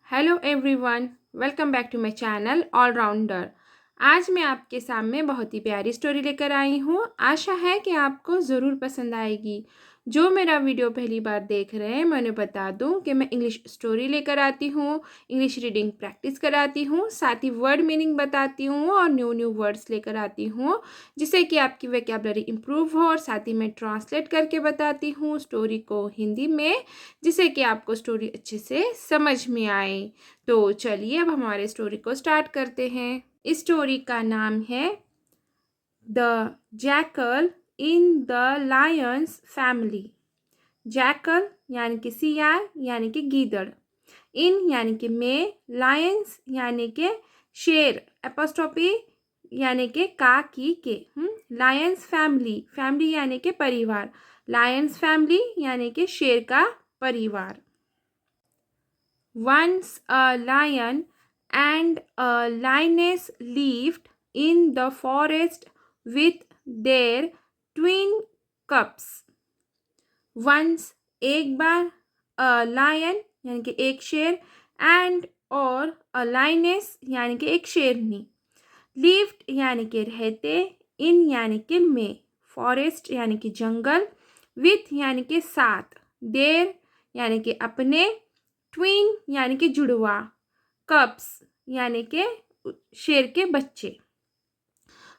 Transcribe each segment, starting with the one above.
Hello everyone, welcome back to my channel allrounder. आज मैं आपके सामने बहुत ही प्यारी स्टोरी लेकर आई हूँ। आशा है कि आपको ज़रूर पसंद आएगी। जो मेरा वीडियो पहली बार देख रहे हैं, मैं उन्हें बता दूँ कि मैं इंग्लिश स्टोरी लेकर आती हूँ, इंग्लिश रीडिंग प्रैक्टिस कराती हूँ, साथ ही वर्ड मीनिंग बताती हूँ और न्यू न्यू वर्ड्स लेकर आती हूँ, जिससे कि आपकी वोकैबुलरी इम्प्रूव हो। और साथ ही मैं ट्रांसलेट करके बताती हूँ स्टोरी को हिंदी में, जिससे कि आपको स्टोरी अच्छे से समझ में आए। तो चलिए अब हमारे स्टोरी को स्टार्ट करते हैं। इस स्टोरी का नाम है the jackal in the lion's family. Jackal यानी कि सियार यानी कि गीदड़, इन यानी कि में, लायंस यानी कि शेर, एपोस्ट्रोफी यानी कि का की के, लायंस फैमिली, फैमिली यानी कि परिवार, लायंस फैमिली यानी कि शेर का परिवार। Once a lion and a lioness lived in the forest with their twin cubs. Once एक बार, a lion यानी कि एक शेर, and और a lioness यानी कि एक शेरनी, lived यानी कि रहते, in यानी कि में, forest यानी कि जंगल, with यानी कि साथ, their यानी कि अपने, ट्विन यानी कि जुड़वा, कब्स यानी कि शेर के बच्चे।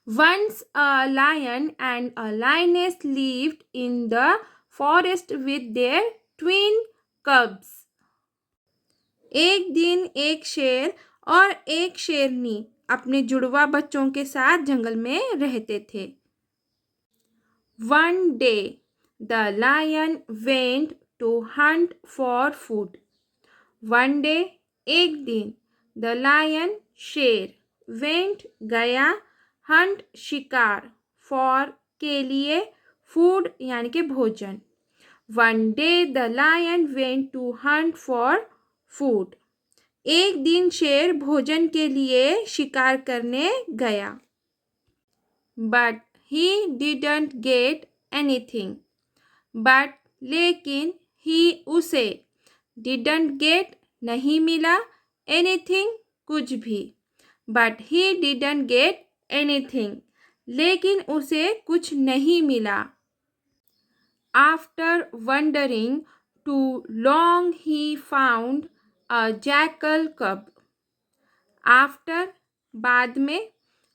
Once a lion and a lioness lived in the forest with their twin cubs. एक दिन एक शेर और एक शेरनी अपने जुड़वा बच्चों के साथ जंगल में रहते थे। One day the lion went to hunt for food. One day एक दिन, द लायन शेर, वेंट गया, हंट शिकार, फॉर के लिए, फूड यानी कि भोजन। One day the lion went to hunt for food. एक दिन शेर भोजन के लिए शिकार करने गया। But he didn't get anything. But लेकिन, ही उसे, डिडंट गेट नहीं मिला, एनीथिंग कुछ भी, but he didn't get anything लेकिन उसे कुछ नहीं मिला। After wandering too long he found a jackal cub. After बाद में,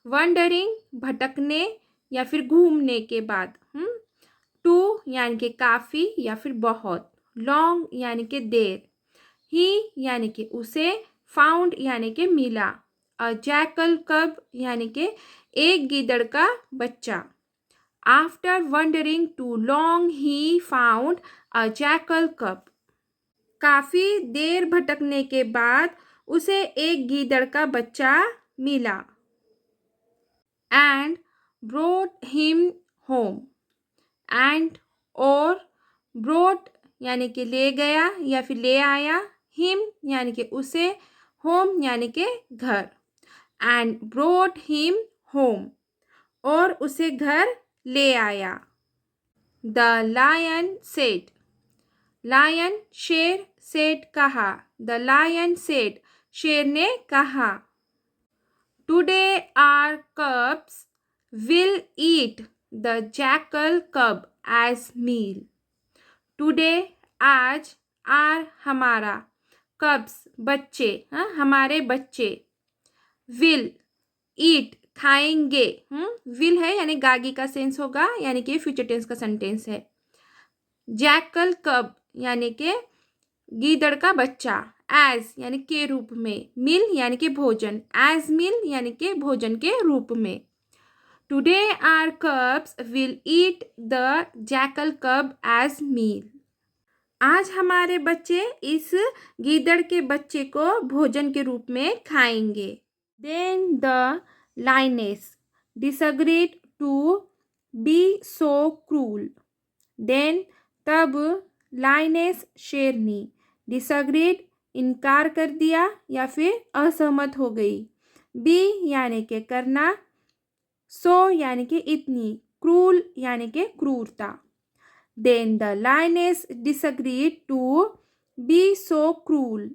वंडरिंग भटकने या फिर घूमने के बाद, टू यानी कि काफ़ी या फिर बहुत, लॉन्ग यानी कि देर, ही यानी कि उसे, फाउंड यानी कि मिला, अ जैकल कब यानी कि एक गीदड़ का बच्चा। After wandering too long he found a jackal cub. काफ़ी देर भटकने के बाद उसे एक गीदड़ का बच्चा मिला। And brought him home. And और, ब्रोट यानी कि ले गया या फिर ले आया, हिम यानी कि उसे, होम यानी कि घर। एंड ब्रोट हिम होम और उसे घर ले आया। The lion said. लायन शेर, सेड कहा, द लायन सेड शेर ने कहा। Today our cubs will eat the jackal cub as meal. Today आज, आर हमारा, कब्स बच्चे, हमारे बच्चे, विल ईट खाएंगे, विल है यानी गागी का सेंस होगा, यानी कि फ्यूचर टेंस का सेंटेंस है। जैकल कब यानी कि गीदड़ का बच्चा, एज यानी के रूप में, मील यानी कि भोजन, एज मील यानी कि भोजन के रूप में। Today our cubs will eat the jackal cub as meal. आज हमारे बच्चे इस गीदड़ के बच्चे को भोजन के रूप में खाएंगे। Then the lioness disagreed to be so cruel. Then तब, lioness शेरनी, disagreed इनकार कर दिया या फिर असहमत हो गई, बी यानी कि करना, सो यानी कि इतनी, क्रूल यानी कि क्रूरता। Then the lioness disagreed to be so cruel.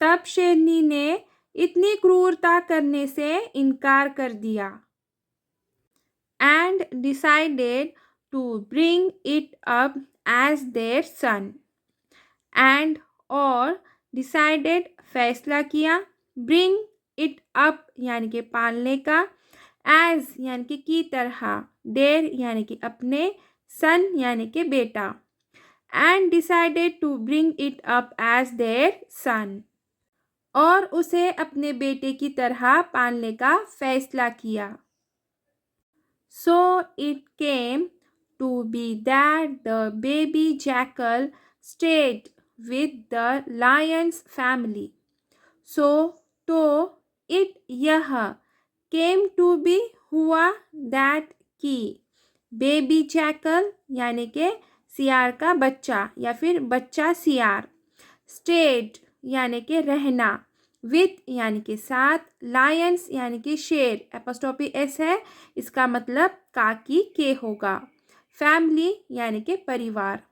तब शेरनी ने इतनी क्रूरता करने से इनकार कर दिया and decided to bring it up as their son. And और decided फैसला किया, bring it up यानी कि पालने का, as यानी कि की तरह, their यानी कि अपने, son यानी कि बेटा, and decided to bring it up as their son. और उसे अपने बेटे की तरह पालने का फैसला किया. So it came to be that the baby jackal stayed with the lion's family. So तो it यह came to be हुआ that कि baby jackal यानी के सियार का बच्चा या फिर बच्चा सियार, stayed यानी के रहना, विथ यानी के साथ, लायंस यानी कि शेर, एपोस्ट्रोफी एस है, इसका मतलब काकी के होगा, फैमिली यानी के परिवार.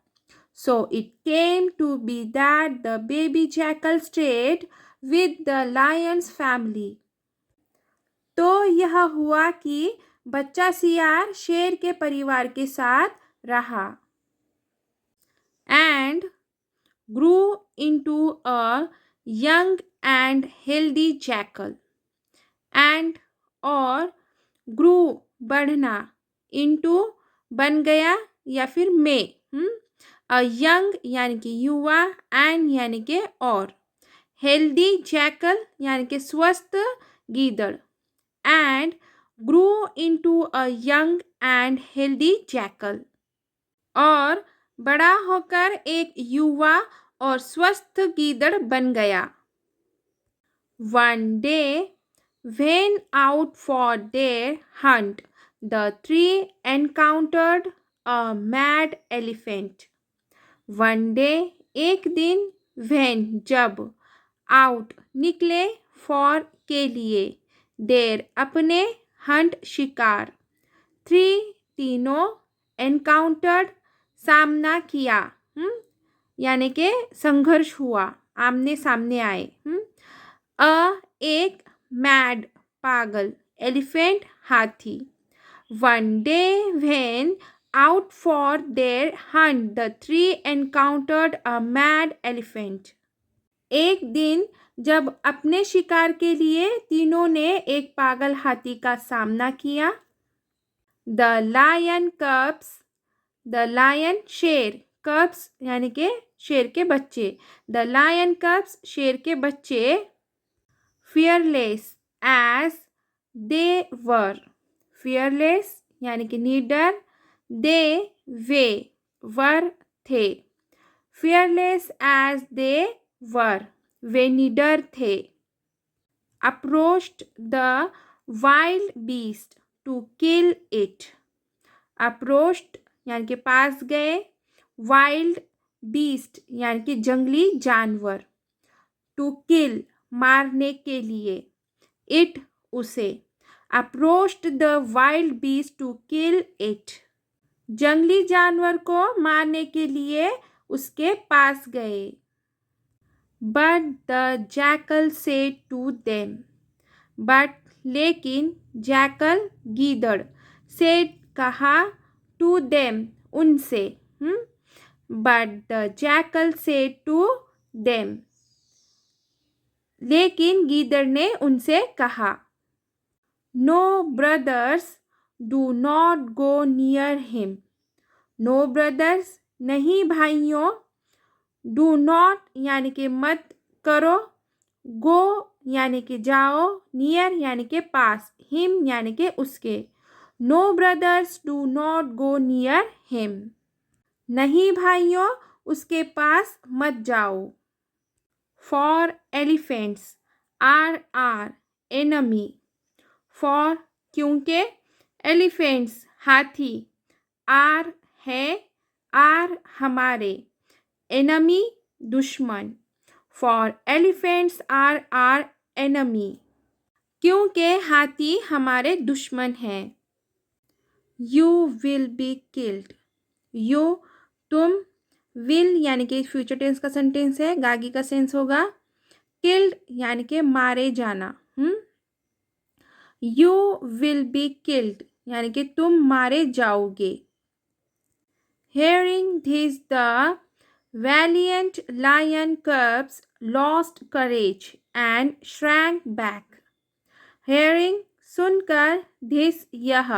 So it came to be that the baby jackal stayed with the lion's family. तो यह हुआ कि बच्चा सियार शेर के परिवार के साथ रहा. And grew into a young and healthy jackal. And और grew बढ़ना, into बन गया या फिर में, a young यानी कि युवा, and यानी कि और, healthy jackal यानी कि स्वस्थ गीदड़, and grew into a young and healthy jackal. और बड़ा होकर एक युवा और स्वस्थ गीदड़ बन गया. One day, when out for their hunt, the three encountered a mad elephant. One day, एक दिन, when जब, out निकले, for के लिए, their अपने, hunt शिकार, three तीनों, encountered सामना किया, यानी के संघर्ष हुआ, आमने सामने आए. एक मैड पागल, एलिफेंट हाथी. One day when out for their Hunt the three encountered a mad elephant. एक दिन जब अपने शिकार के लिए तीनों ने एक पागल हाथी का सामना किया. The lion cubs, the lion शेर, कब्स यानी के शेर के बच्चे, द लायन कब्स शेर के बच्चे, fearless as they were, fearless यानी कि निडर, they वे, वर थे, fearless as they were वे निडर थे. approached the wild beast to kill it. approached यानी कि पास गए, वाइल्ड बीस्ट यानी कि जंगली जानवर, टू किल मारने के लिए, इट उसे, approached the wild beast to kill it जंगली जानवर को मारने के लिए उसके पास गए. But the jackal said to them, but लेकिन, जैकल गीदड़, सेड कहा, टू देम उनसे, but the jackal said to them लेकिन गीदड़ ने उनसे कहा. No brothers do not go near him, no brothers नहीं भाइयों, डू नॉट यानी कि मत करो, गो यानी कि जाओ, नियर यानी कि पास, हिम यानी कि उसके. No brothers do not go near him, नहीं भाइयों उसके पास मत जाओ. For elephants are enemy, for क्योंकि, एलिफेंट्स हाथी, आर है, आर हमारे, एनमी दुश्मन. फॉर एलिफेंट्स आर एनमी, क्योंकि हाथी हमारे दुश्मन हैं. You will be killed, you तुम, विल यानी कि फ्यूचर टेंस का सेंटेंस है, गागी का सेंस होगा, किल्ड यानी कि मारे जाना। यू विल बी किल्ड यानी कि तुम मारे जाओगे। Hearing this, the valiant lion cubs lost courage and shrank back. Hearing सुनकर, this यह,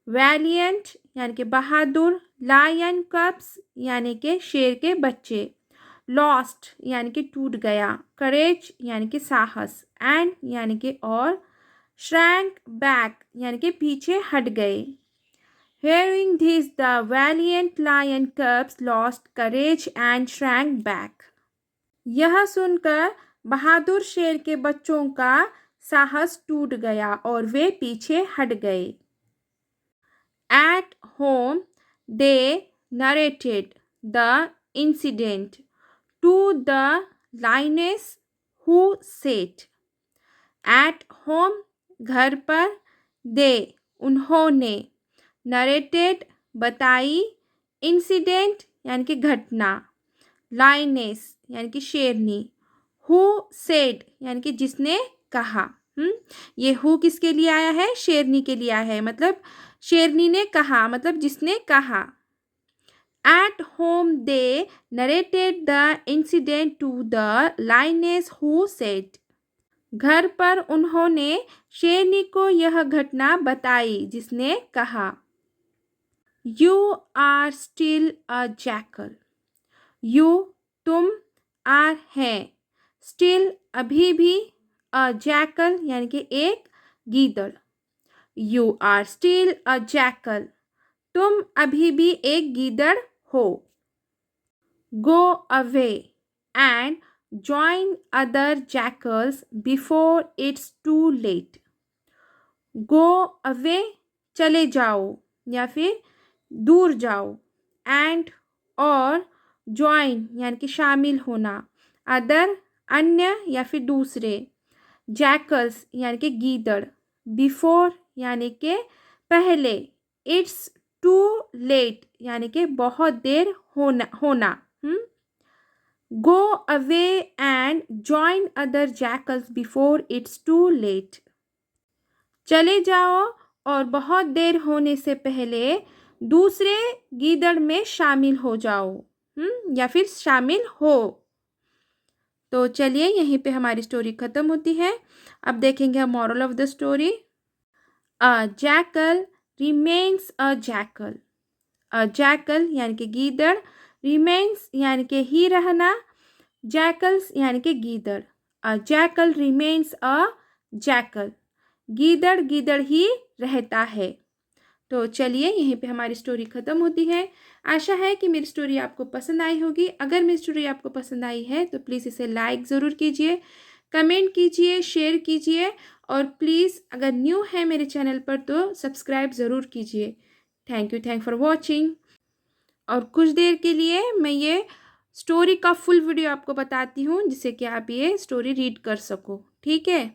valiant यानी कि बहादुर, lion cubs यानी कि शेर के बच्चे, lost यानी कि टूट गया, courage यानी कि साहस, and यानी कि और, shrank back यानी कि पीछे हट गए। Hearing this, the valiant lion cubs lost courage and shrank back. यह सुनकर बहादुर शेर के बच्चों का साहस टूट गया और वे पीछे हट गए। At home, they narrated the incident to the lioness who said. At home, घर पर, they उन्होंने, नरेटेड बताई, इंसिडेंट यानी कि घटना, लाइनेस यानी कि शेरनी, हु सेड यानी कि जिसने कहा। ये हु किसके लिए आया है? शेरनी के लिए आया है, मतलब शेरनी ने कहा, मतलब जिसने कहा। At home they narrated the incident to the lioness who said. घर पर उन्होंने शेरनी को यह घटना बताई जिसने कहा। You are still a jackal. You तुम, are है, still अभी भी, a jackal यानी कि एक गीदड़। You are still a jackal. तुम अभी भी एक गीदड़ हो। Go away and join other jackals before it's too late. Go away चले जाओ या फिर दूर जाओ, एंड और, ज्वाइन यानी कि शामिल होना, अदर अन्य या फिर दूसरे, जैकल्स यानी कि गीदड़, बिफोर यानी कि पहले, इट्स टू लेट यानी कि बहुत देर होना। Go away and join other jackals before it's too late. चले जाओ और बहुत देर होने से पहले दूसरे गीदड़ में शामिल हो जाओ, या फिर शामिल हो। तो चलिए यहीं पे हमारी स्टोरी ख़त्म होती है। अब देखेंगे हम moral of the story. A jackal remains a jackal. A jackal यानी कि गीदड़, रिमेन्स यानी कि ही रहना, जैकल्स यानी कि गीदड़। अ जैकल रिमेन्स अ जैकल, गीदड़ गीदड़ ही रहता है। तो चलिए यहीं पे हमारी स्टोरी ख़त्म होती है। आशा है कि मेरी स्टोरी आपको पसंद आई होगी। अगर मेरी स्टोरी आपको पसंद आई है तो प्लीज़ इसे लाइक ज़रूर कीजिए, कमेंट कीजिए, शेयर कीजिए, और प्लीज़ अगर न्यू है मेरे चैनल पर तो सब्सक्राइब ज़रूर कीजिए। Thank for watching. और कुछ देर के लिए मैं ये स्टोरी का फुल वीडियो आपको बताती हूँ जिससे कि आप ये स्टोरी रीड कर सको। ठीक है।